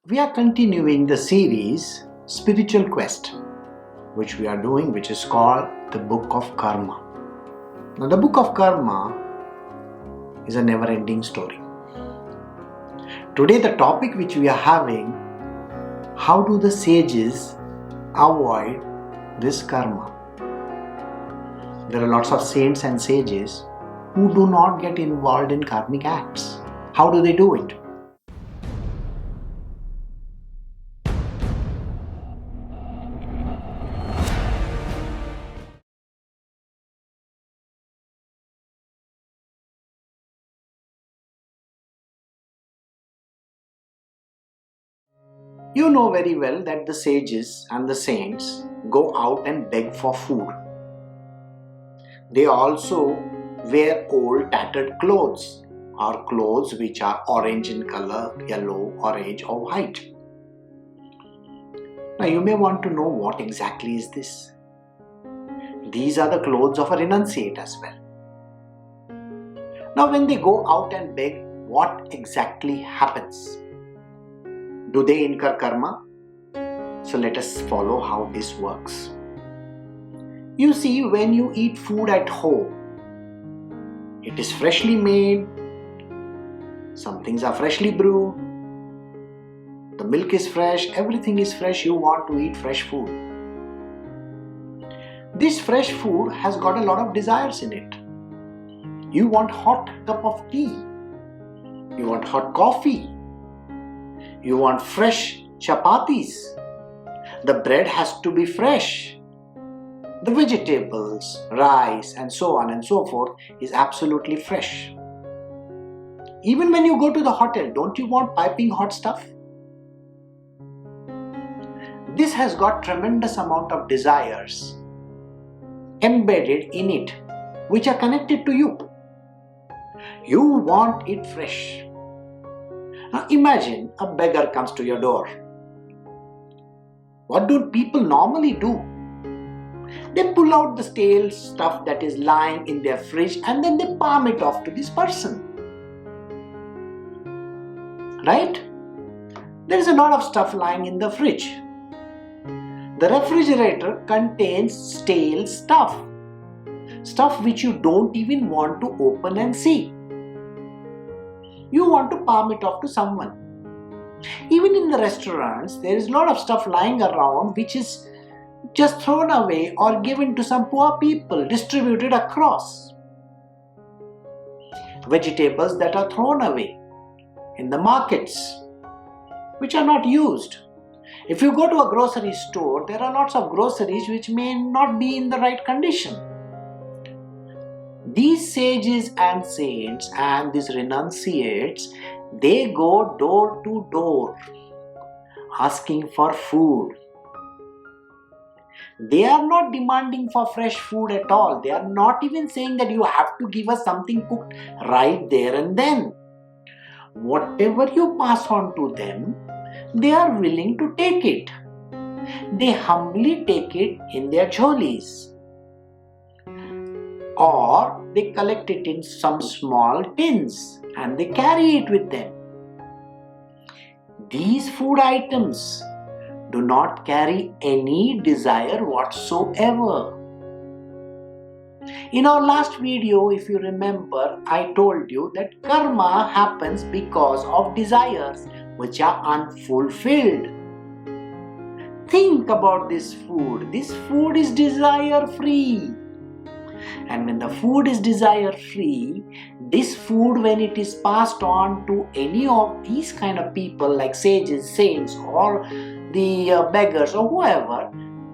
We are continuing the series Spiritual Quest, which we are doing, which is called the Book of Karma. Now, the Book of Karma is a never-ending story. Today, the topic which we are having, how do the sages avoid this karma? There are lots of saints and sages who do not get involved in karmic acts. How do they do it? You know very well that the sages and the saints go out and beg for food. They also wear old tattered clothes or clothes which are orange in color, yellow, orange or white. Now you may want to know what exactly is this. These are the clothes of a renunciate as well. Now when they go out and beg, what exactly happens? Do they incur karma? So let us follow how this works. You see, when you eat food at home, it is freshly made, some things are freshly brewed, the milk is fresh, everything is fresh, you want to eat fresh food. This fresh food has got a lot of desires in it. You want hot cup of tea, you want hot coffee, you want fresh chapatis, the bread has to be fresh, the vegetables, rice and so on and so forth is absolutely fresh. Even when you go to the hotel, don't you want piping hot stuff? This has got tremendous amount of desires embedded in it, which are connected to you. You want it fresh. Now imagine a beggar comes to your door. What do people normally do? They pull out the stale stuff that is lying in their fridge and then they palm it off to this person. Right? There is a lot of stuff lying in the fridge. The refrigerator contains stale stuff. Stuff which you don't even want to open and see. You want to palm it off to someone. Even in the restaurants, there is a lot of stuff lying around which is just thrown away or given to some poor people, distributed across. Vegetables that are thrown away in the markets, which are not used. If you go to a grocery store, there are lots of groceries which may not be in the right condition. These sages and saints and these renunciates, they go door to door asking for food. They are not demanding for fresh food at all. They are not even saying that you have to give us something cooked right there and then. Whatever you pass on to them, they are willing to take it. They humbly take it in their jholis. Or they collect it in some small tins and they carry it with them. These food items do not carry any desire whatsoever. In our last video, if you remember, I told you that karma happens because of desires which are unfulfilled. Think about this food. This food is desire-free. And when the food is desire-free, this food, when it is passed on to any of these kind of people like sages, saints or the beggars or whoever,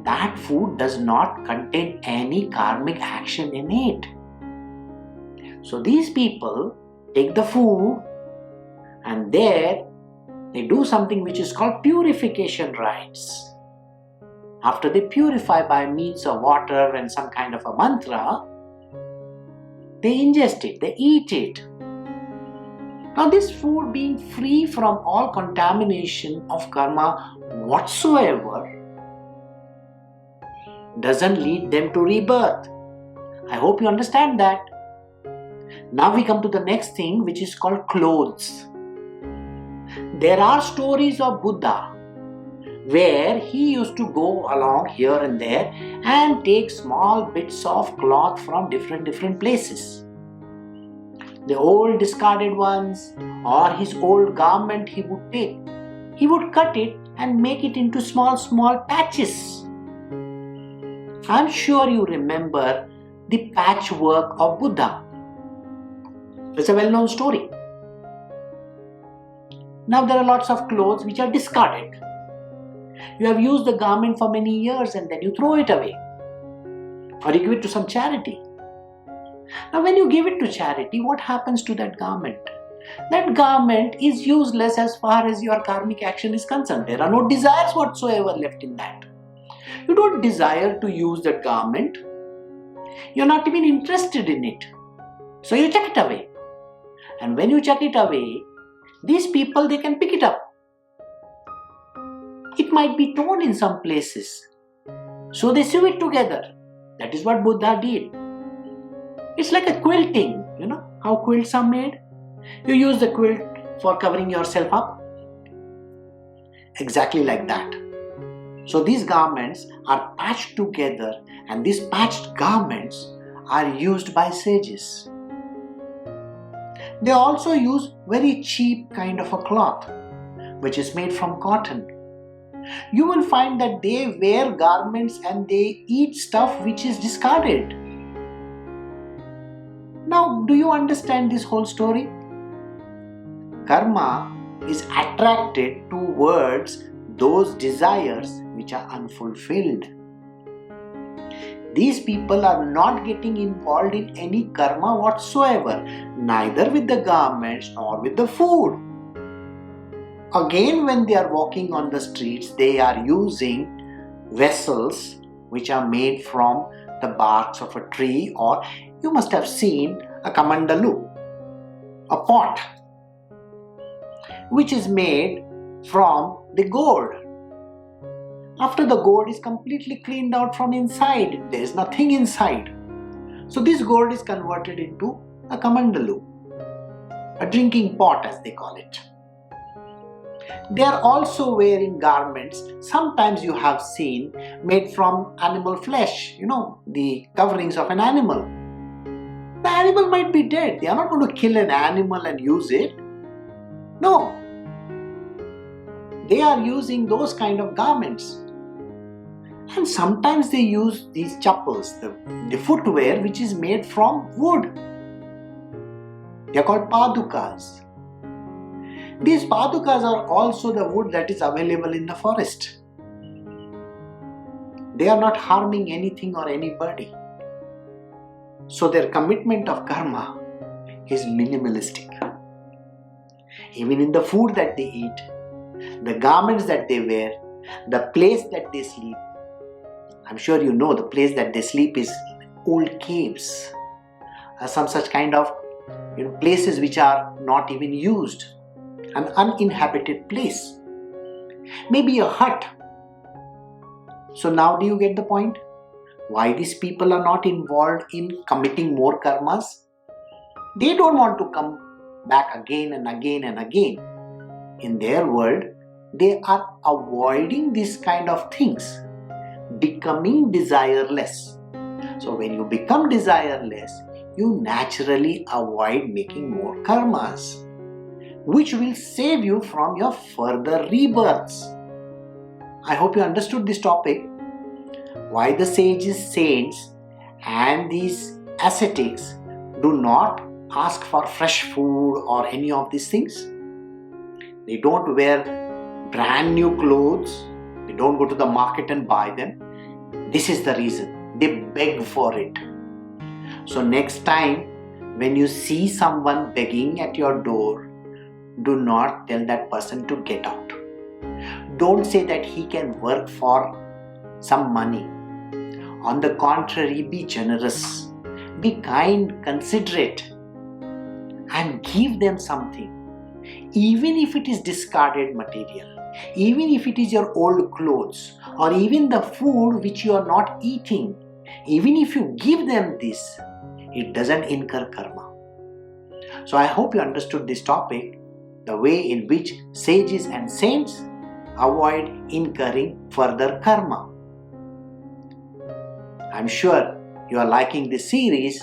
that food does not contain any karmic action in it. So these people take the food and there they do something which is called purification rites. After they purify by means of water and some kind of a mantra, they ingest it, they eat it. Now this food, being free from all contamination of karma whatsoever, doesn't lead them to rebirth. I hope you understand that. Now we come to the next thing, which is called clothes. There are stories of Buddha where he used to go along here and there and take small bits of cloth from different places. The old discarded ones or his old garment he would take. He would cut it and make it into small patches. I'm sure you remember the patchwork of Buddha. It's a well-known story. Now there are lots of clothes which are discarded. You have used the garment for many years and then you throw it away. Or you give it to some charity. Now when you give it to charity, what happens to that garment? That garment is useless as far as your karmic action is concerned. There are no desires whatsoever left in that. You don't desire to use that garment. You're not even interested in it. So you chuck it away. And when you chuck it away, these people, they can pick it up. It might be torn in some places. So they sew it together. That is what Buddha did. It's like a quilting. You know how quilts are made? You use the quilt for covering yourself up. Exactly like that. So these garments are patched together, and these patched garments are used by sages. They also use very cheap kind of a cloth, which is made from cotton. You will find that they wear garments and they eat stuff which is discarded. Now, do you understand this whole story? Karma is attracted towards those desires which are unfulfilled. These people are not getting involved in any karma whatsoever, neither with the garments nor with the food. Again, when they are walking on the streets, they are using vessels which are made from the barks of a tree, or you must have seen a kamandalu, a pot, which is made from the gourd. After the gourd is completely cleaned out from inside, there is nothing inside. So this gourd is converted into a kamandalu, a drinking pot as they call it. They are also wearing garments, sometimes you have seen, made from animal flesh, the coverings of an animal. The animal might be dead. They are not going to kill an animal and use it. No. They are using those kind of garments. And sometimes they use these chappals, the footwear which is made from wood. They are called padukas. These padukas are also the wood that is available in the forest. They are not harming anything or anybody. So their commitment of karma is minimalistic. Even in the food that they eat, the garments that they wear, the place that they sleep. I'm sure you know the place that they sleep is old caves, some such kind of places which are not even used, an uninhabited place, maybe a hut. So now do you get the point? Why these people are not involved in committing more karmas? They don't want to come back again and again and again. In their world, they are avoiding this kind of things, becoming desireless. So when you become desireless, you naturally avoid making more karmas, which will save you from your further rebirths. I hope you understood this topic. Why the sages, saints and these ascetics do not ask for fresh food or any of these things. They don't wear brand new clothes. They don't go to the market and buy them. This is the reason. They beg for it. So next time when you see someone begging at your door, do not tell that person to get out. Don't say that he can work for some money. On the contrary, be generous, be kind, considerate, and give them something. Even if it is discarded material, even if it is your old clothes, or even the food which you are not eating, even if you give them this, it doesn't incur karma. So I hope you understood this topic. the way in which sages and saints avoid incurring further karma. I'm sure you are liking this series,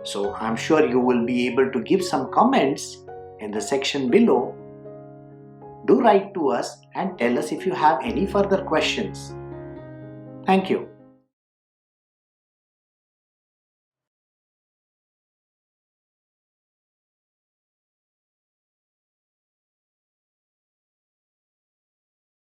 so I'm sure you will be able to give some comments in the section below. Do write to us and tell us if you have any further questions. Thank you.